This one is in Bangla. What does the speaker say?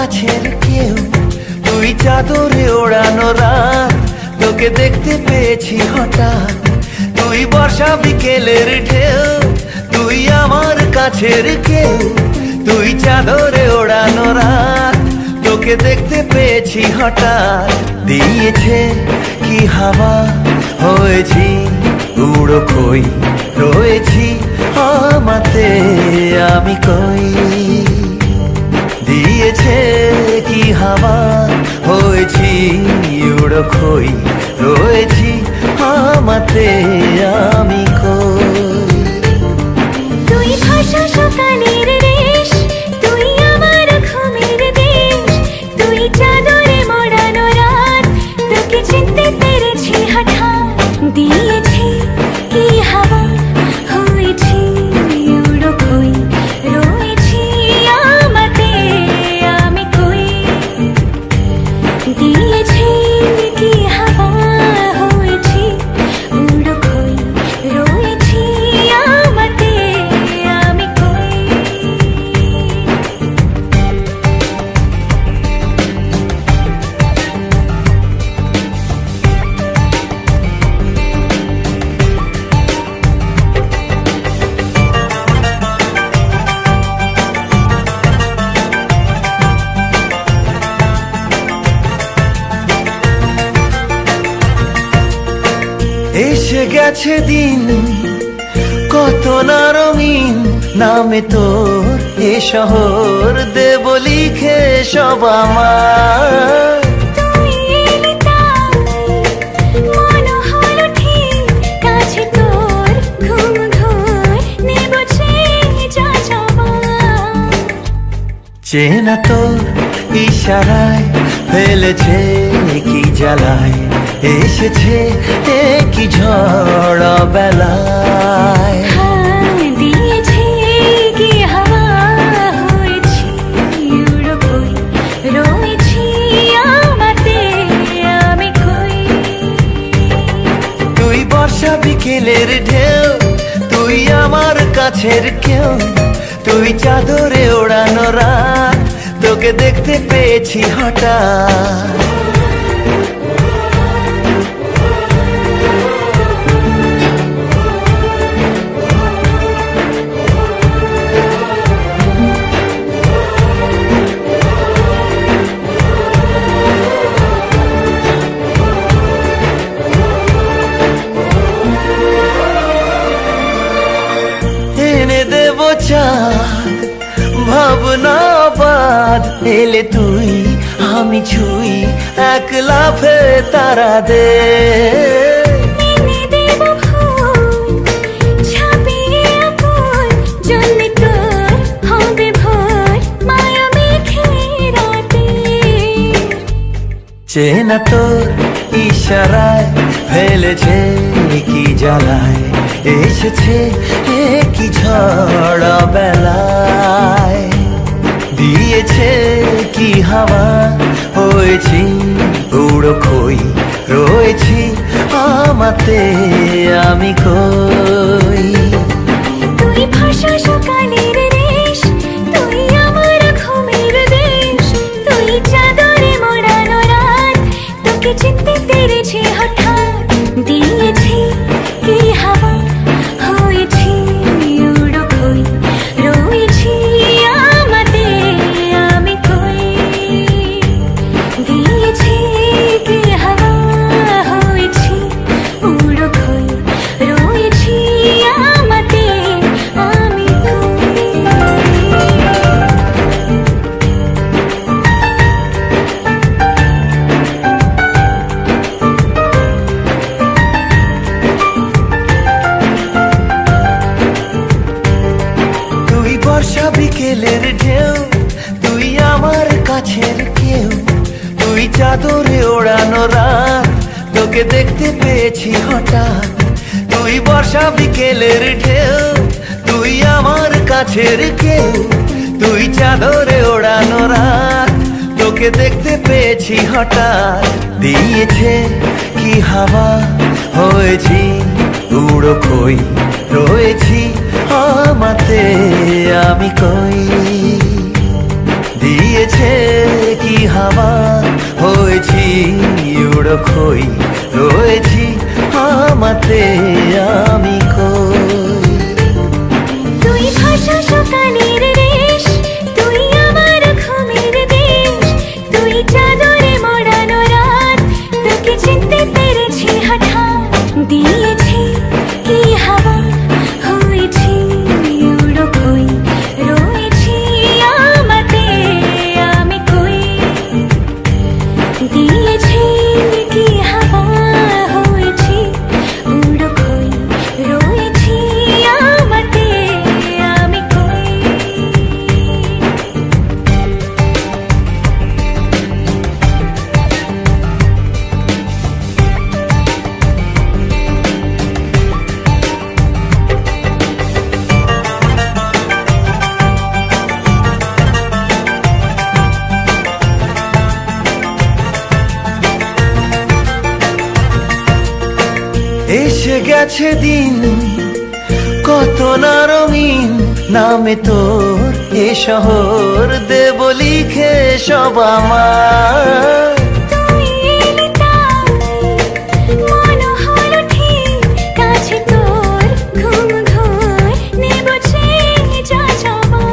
কাছের কেউ, তুই চাদরে ওড়ানো রাত, তোকে দেখতে পেয়েছি হঠাৎ। তুই বর্ষা বিকেলের ঢেউ, তুই আমার কাছের কেউ, তুই চাদরে ওড়ানো রাত, তোকে দেখতে পেয়েছি হঠাৎ। দিয়েছে কি হাওয়া, হয়েছি উড়ো খই, রয়েছি আমাতে আমি কই। দিয়েছে কি হাওয়া, হয়েছি উড়ো খই, রয়েছি আমাতে আমি কই। তুই ভাষা সকালের রেশ, তুই আমার ঘুমের দেশ, তুই চাদরে মোড়ানো রাত, তোকে চিনতে পেরেছি হঠাৎ। দিয়েছি কি হাওয়া, হয়েছি উড়ো খই, রয়েছি আমাতে আমি কই। দিয়েছি কি হাওয়া, হয়েছি উড়ো খই, রয়েছি আমাতে আমি কই। এসে গেছে দিন কত না রঙিন, নামে তোর এ শহর দেব লিখে সব আমার। তুই এলি তাই মন হলো ঠিক, কাছে তোর ঘুম ঘোর নেব যা যাবার। চেনা তোর ইশারায় ফেলেছে কি জ্বালায়, এসেছে কি ঝড় বেলায়। দিয়েছি কি হাওয়া, হয়েছি উড়ো খই, রয়েছি আমাতে আমি কই। তুই বর্ষা বিকেলের ঢেউ, তুই আমার কাছের কেউ, তুই চাদরে ওড়ানো রাত, তোকে দেখতে পেয়েছি হঠাৎ। এনে দেব চাঁদ ভাবনা বাদ, এলে তুই আমি ছুই এক লাফে তারা দে। এনে দেব ফুল ছাপিয়ে আপন, জন্মে তোর হবে ভোর মায়া মেঘে রাতে। চেনা তোর ইশারায় ফেলেছে কি জ্বালায়, এসেছে কি ঝড় বেলায়। দিয়েছে কি হাওয়া, হয়েছি উড়ো খই, রয়েছি আমাতে আমি কই। তুই ভাষা সকালের রেশ, তুই আমার ঘুমের দেশ, তুই চাদরে মোড়ানো রাত, তোকে চিনতে পেরেছি হঠাৎ। দিয়েছি কি হাওয়া, হয়েছি উড়ো খই, রয়েছি আমাতে আমি কই। দিয়েছি কি হাওয়া, হয়েছি উড়ো খই, রয়েছি আমাতে আমি কই। তুই বর্ষা বিকেলের ঢেউ, তুই আমার কাছের কেউ, তুই চাদরে ওড়ানো রাত, তোকে দেখতে পেয়েছি হঠাৎ। তুই বর্ষা বিকেলের ঢেউ, তুই আমার কাছের কেউ, তুই চাদরে ওড়ানো রাত, তোকে দেখতে পেয়েছি হঠাৎ। দিয়েছে কি হাওয়া, হয়েছি উড়ো খই, রয়েছি আমাতে আমি কই। দিয়েছে হাওয়া হয়েছি উড়ো খই রয়েছি আমাতে আমি কই। তুই ভাষা সকালের রেশ, তুই আমার ঘুমের দেশ, তুই চাদরে মোড়ানো রাত, তোকে চিনতে পেরেছি হঠাৎ। দিয়েছি কি হাওয়া হয়েছি উড়ো খই রয়েছি আমাতে আমি কই। দিয়েছি কি হাওয়া হয়েছি উড়ো খই রয়েছি আমাতে আমি কই। এসে গেছে দিন কত না রঙিন, নামে তোর এ শহর দেব লিখে সব আমার। তুই এলি তাই মন হলো ঠিক, কাছে তোর ঘুম ঘোর নেব চেয়ে যা যাওয়া।